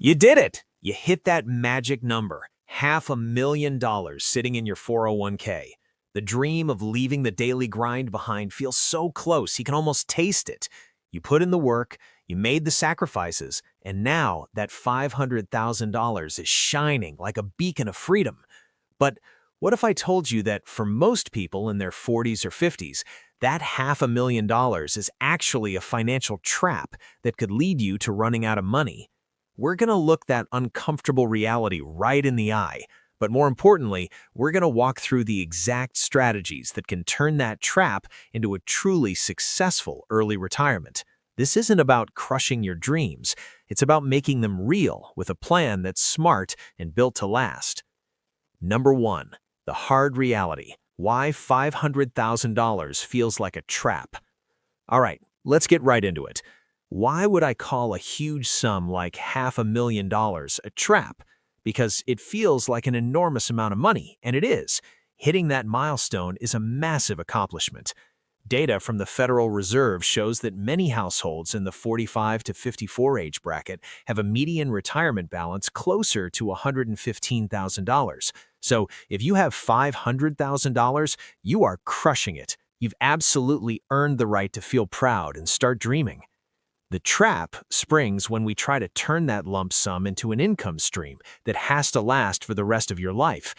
You did it! You hit that magic number, $500,000 sitting in your 401k. The dream of leaving the daily grind behind feels so close, you can almost taste it. You put in the work, you made the sacrifices, and now that $500,000 is shining like a beacon of freedom. But what if I told you that for most people in their 40s or 50s, that $500,000 is actually a financial trap that could lead you to running out of money? We're going to look that uncomfortable reality right in the eye. But more importantly, we're going to walk through the exact strategies that can turn that trap into a truly successful early retirement. This isn't about crushing your dreams. It's about making them real with a plan that's smart and built to last. Number 1, the hard reality. Why $500,000 feels like a trap. All right, let's get right into it. Why would I call a huge sum like $500,000 a trap? Because it feels like an enormous amount of money, and it is. Hitting that milestone is a massive accomplishment. Data from the Federal Reserve shows that many households in the 45 to 54 age bracket have a median retirement balance closer to $115,000. So if you have $500,000, you are crushing it. You've absolutely earned the right to feel proud and start dreaming. The trap springs when we try to turn that lump sum into an income stream that has to last for the rest of your life.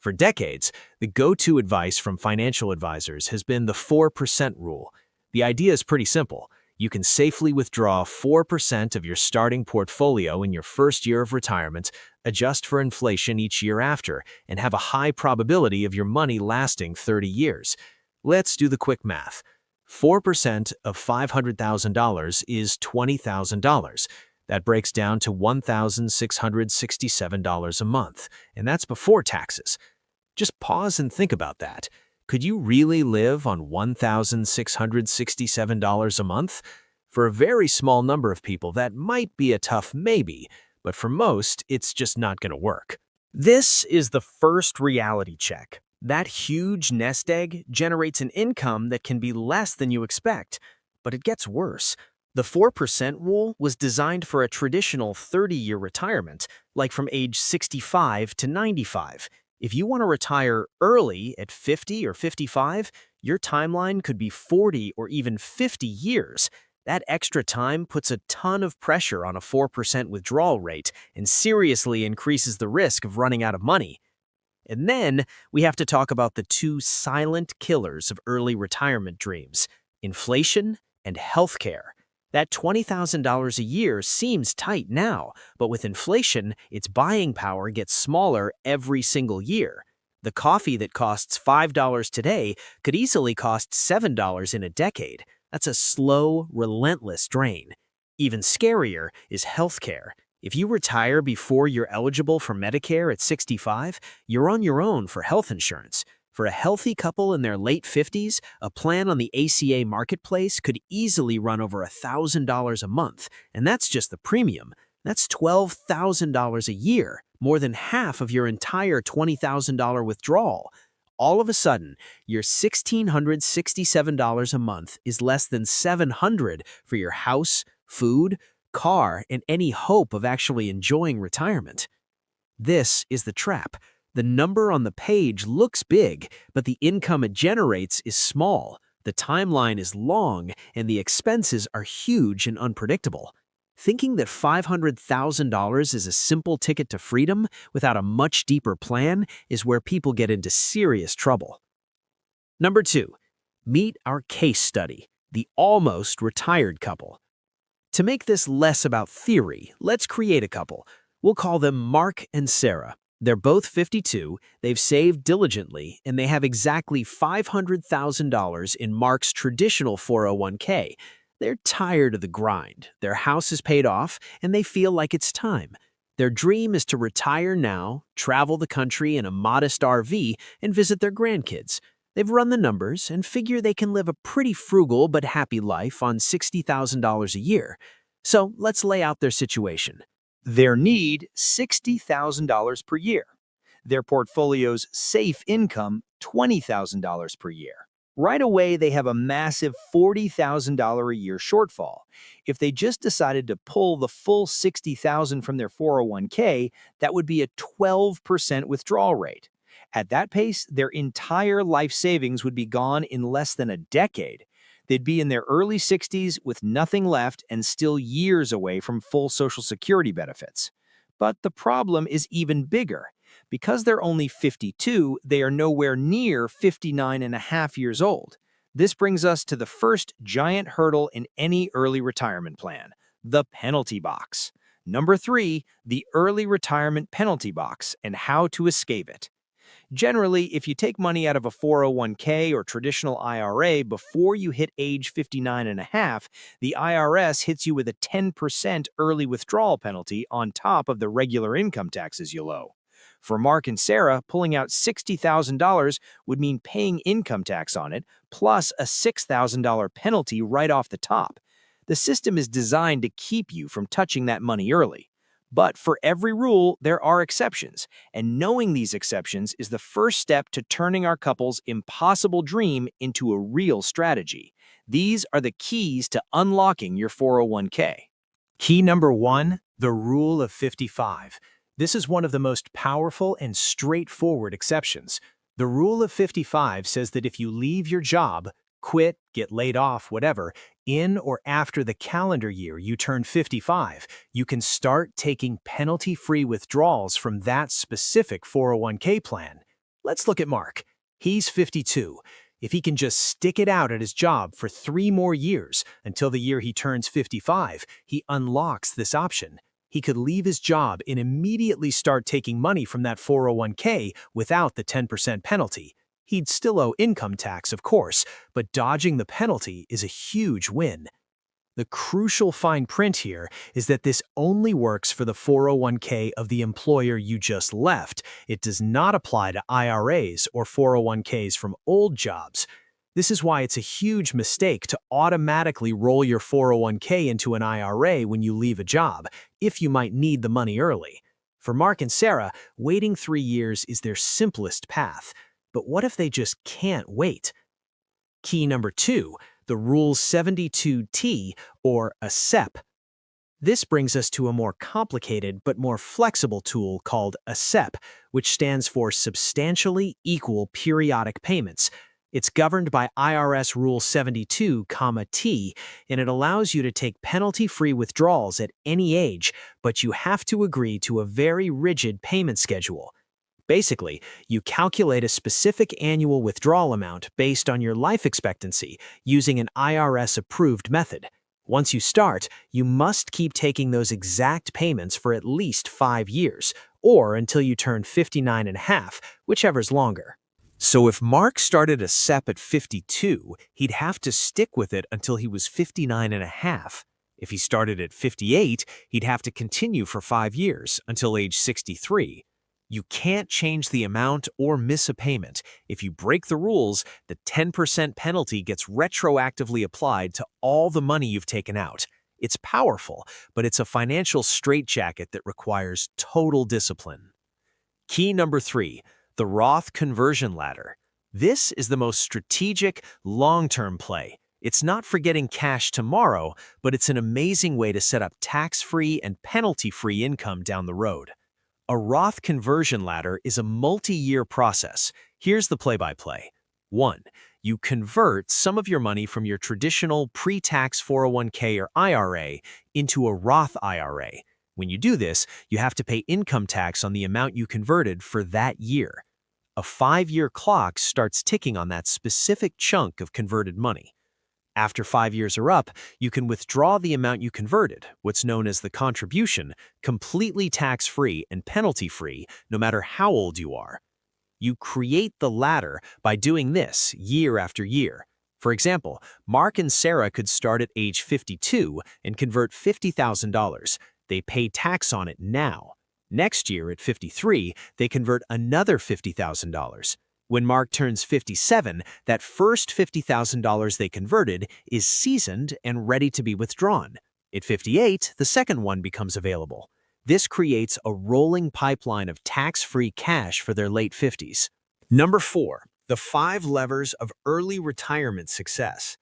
For decades, the go-to advice from financial advisors has been the 4% rule. The idea is pretty simple. You can safely withdraw 4% of your starting portfolio in your first year of retirement, adjust for inflation each year after, and have a high probability of your money lasting 30 years. Let's do the quick math. 4% of $500,000 is $20,000. That breaks down to $1,667 a month, and that's before taxes. Just pause and think about that. Could you really live on $1,667 a month? For a very small number of people, that might be a tough maybe, but for most, it's just not going to work. This is the first reality check. That huge nest egg generates an income that can be less than you expect. But it gets worse. The 4% rule was designed for a traditional 30-year retirement, like from age 65 to 95. If you want to retire early at 50 or 55, your timeline could be 40 or even 50 years. That extra time puts a ton of pressure on a 4% withdrawal rate and seriously increases the risk of running out of money. And then we have to talk about the two silent killers of early retirement dreams: inflation and healthcare. That $20,000 a year seems tight now, but with inflation, its buying power gets smaller every single year. The coffee that costs $5 today could easily cost $7 in a decade. That's a slow, relentless drain. Even scarier is healthcare. If you retire before you're eligible for Medicare at 65, you're on your own for health insurance. For a healthy couple in their late 50s, a plan on the ACA marketplace could easily run over $1,000 a month, and that's just the premium. That's $12,000 a year, more than half of your entire $20,000 withdrawal. All of a sudden, your $1,667 a month is less than $700 for your house, food, car, and any hope of actually enjoying retirement. This is the trap. The number on the page looks big, but the income it generates is small. The timeline is long, and the expenses are huge and unpredictable. Thinking that $500,000 is a simple ticket to freedom without a much deeper plan is where people get into serious trouble. Number 2, meet our case study, the almost retired couple. To make this less about theory, let's create a couple. We'll call them Mark and Sarah. They're both 52, they've saved diligently, and they have exactly $500,000 in Mark's traditional 401k. They're tired of the grind, their house is paid off, and they feel like it's time. Their dream is to retire now, travel the country in a modest RV, and visit their grandkids. They've run the numbers and figure they can live a pretty frugal but happy life on $60,000 a year. So let's lay out their situation. Their need, $60,000 per year. Their portfolio's safe income, $20,000 per year. Right away, they have a massive $40,000 a year shortfall. If they just decided to pull the full $60,000 from their 401k, that would be a 12% withdrawal rate. At that pace, their entire life savings would be gone in less than a decade. They'd be in their early 60s with nothing left and still years away from full Social Security benefits. But the problem is even bigger. Because they're only 52, they are nowhere near 59 and a half years old. This brings us to the first giant hurdle in any early retirement plan, the penalty box. Number 3, the early retirement penalty box and how to escape it. Generally, if you take money out of a 401k or traditional IRA before you hit age 59 and a half, the IRS hits you with a 10% early withdrawal penalty on top of the regular income taxes you'll owe. For Mark and Sarah, pulling out $60,000 would mean paying income tax on it, plus a $6,000 penalty right off the top. The system is designed to keep you from touching that money early. But for every rule, there are exceptions, and knowing these exceptions is the first step to turning our couple's impossible dream into a real strategy. These are the keys to unlocking your 401k. Key number 1, the rule of 55. This is one of the most powerful and straightforward exceptions. The rule of 55 says that if you leave your job, quit, get laid off, whatever, in or after the calendar year you turn 55, you can start taking penalty-free withdrawals from that specific 401k plan. Let's look at Mark. He's 52. If he can just stick it out at his job for 3 more years until the year he turns 55, he unlocks this option. He could leave his job and immediately start taking money from that 401k without the 10% penalty. He'd still owe income tax, of course, but dodging the penalty is a huge win. The crucial fine print here is that this only works for the 401k of the employer you just left. It does not apply to IRAs or 401ks from old jobs. This is why it's a huge mistake to automatically roll your 401k into an IRA when you leave a job, if you might need the money early. For Mark and Sarah, waiting 3 years is their simplest path. But what if they just can't wait? Key number 2, the Rule 72T, or a SEPP. This brings us to a more complicated but more flexible tool called a SEPP, which stands for Substantially Equal Periodic Payments. It's governed by IRS Rule 72, and it allows you to take penalty-free withdrawals at any age, but you have to agree to a very rigid payment schedule. Basically, you calculate a specific annual withdrawal amount based on your life expectancy using an IRS-approved method. Once you start, you must keep taking those exact payments for at least 5 years, or until you turn 59 and a half, whichever's longer. So if Mark started a SEPP at 52, he'd have to stick with it until he was 59 and a half. If he started at 58, he'd have to continue for 5 years, until age 63. You can't change the amount or miss a payment. If you break the rules, the 10% penalty gets retroactively applied to all the money you've taken out. It's powerful, but it's a financial straitjacket that requires total discipline. Key number 3, the Roth conversion ladder. This is the most strategic, long-term play. It's not for getting cash tomorrow, but it's an amazing way to set up tax-free and penalty-free income down the road. A Roth conversion ladder is a multi-year process. Here's the play-by-play. 1. You convert some of your money from your traditional pre-tax 401k or IRA into a Roth IRA. When you do this, you have to pay income tax on the amount you converted for that year. A 5-year clock starts ticking on that specific chunk of converted money. After 5 years are up, you can withdraw the amount you converted, what's known as the contribution, completely tax-free and penalty-free, no matter how old you are. You create the ladder by doing this year after year. For example, Mark and Sarah could start at age 52 and convert $50,000. They pay tax on it now. Next year, at 53, they convert another $50,000. When Mark turns 57, that first $50,000 they converted is seasoned and ready to be withdrawn. At 58, the second one becomes available. This creates a rolling pipeline of tax-free cash for their late 50s. Number 4, The 5 levers of early retirement success.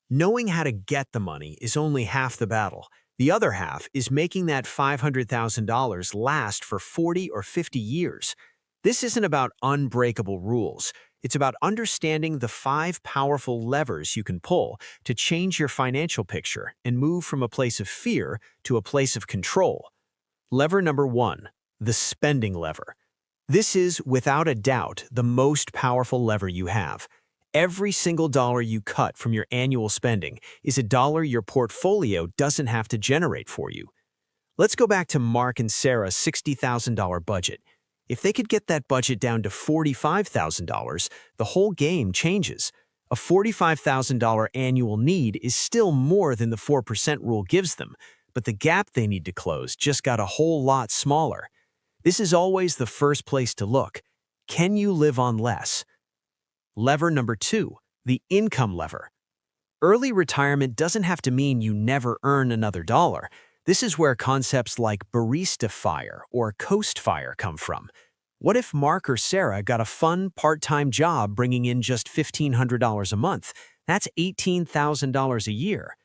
Knowing how to get the money is only half the battle. The other half is making that $500,000 last for 40 or 50 years. This isn't about unbreakable rules. It's about understanding the 5 powerful levers you can pull to change your financial picture and move from a place of fear to a place of control. Lever number 1, the spending lever. This is, without a doubt, the most powerful lever you have. Every single dollar you cut from your annual spending is a dollar your portfolio doesn't have to generate for you. Let's go back to Mark and Sarah's $60,000 budget. If they could get that budget down to $45,000, the whole game changes. A $45,000 annual need is still more than the 4% rule gives them, but the gap they need to close just got a whole lot smaller. This is always the first place to look. Can you live on less? Lever number 2, the income lever. Early retirement doesn't have to mean you never earn another dollar. This is where concepts like barista fire or coast fire come from. What if Mark or Sarah got a fun part-time job bringing in just $1,500 a month? That's $18,000 a year.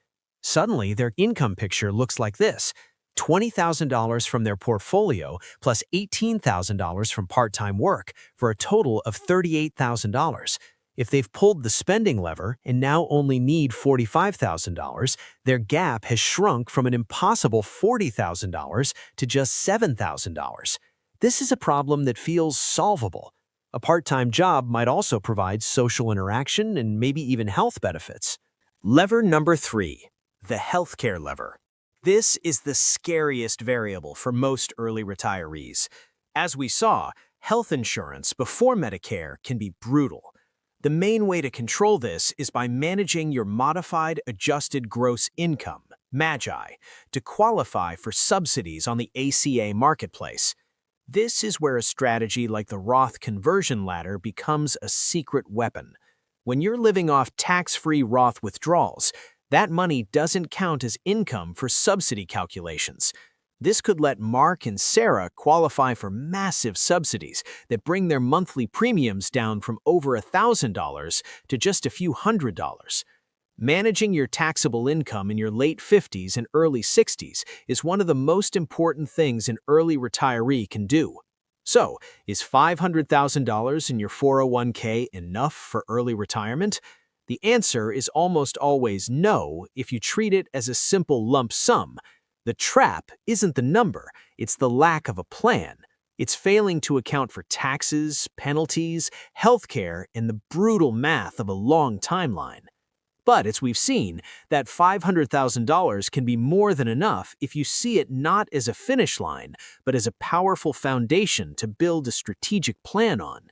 Suddenly, their income picture looks like this: $20,000 from their portfolio plus $18,000 from part-time work for a total of $38,000. If they've pulled the spending lever and now only need $45,000, their gap has shrunk from an impossible $40,000 to just $7,000. This is a problem that feels solvable. A part-time job might also provide social interaction and maybe even health benefits. Lever number 3, the healthcare lever. This is the scariest variable for most early retirees. As we saw, health insurance before Medicare can be brutal. The main way to control this is by managing your modified adjusted gross income, MAGI, to qualify for subsidies on the ACA marketplace. This is where a strategy like the Roth conversion ladder becomes a secret weapon. When you're living off tax-free Roth withdrawals, that money doesn't count as income for subsidy calculations. This could let Mark and Sarah qualify for massive subsidies that bring their monthly premiums down from over $1,000 to just a few $100s. Managing your taxable income in your late 50s and early 60s is one of the most important things an early retiree can do. So, is $500,000 in your 401k enough for early retirement? The answer is almost always no if you treat it as a simple lump sum. The trap isn't the number, it's the lack of a plan. It's failing to account for taxes, penalties, healthcare, and the brutal math of a long timeline. But as we've seen, that $500,000 can be more than enough if you see it not as a finish line, but as a powerful foundation to build a strategic plan on.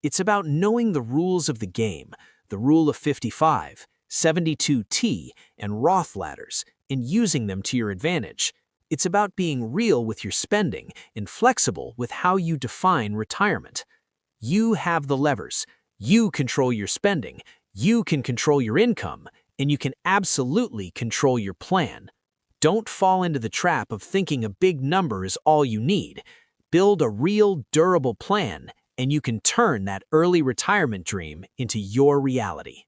It's about knowing the rules of the game, the rule of 55, 72T, and Roth ladders, and using them to your advantage. It's about being real with your spending and flexible with how you define retirement. You have the levers. You control your spending. You can control your income, and you can absolutely control your plan. Don't fall into the trap of thinking a big number is all you need. Build a real, durable plan, and you can turn that early retirement dream into your reality.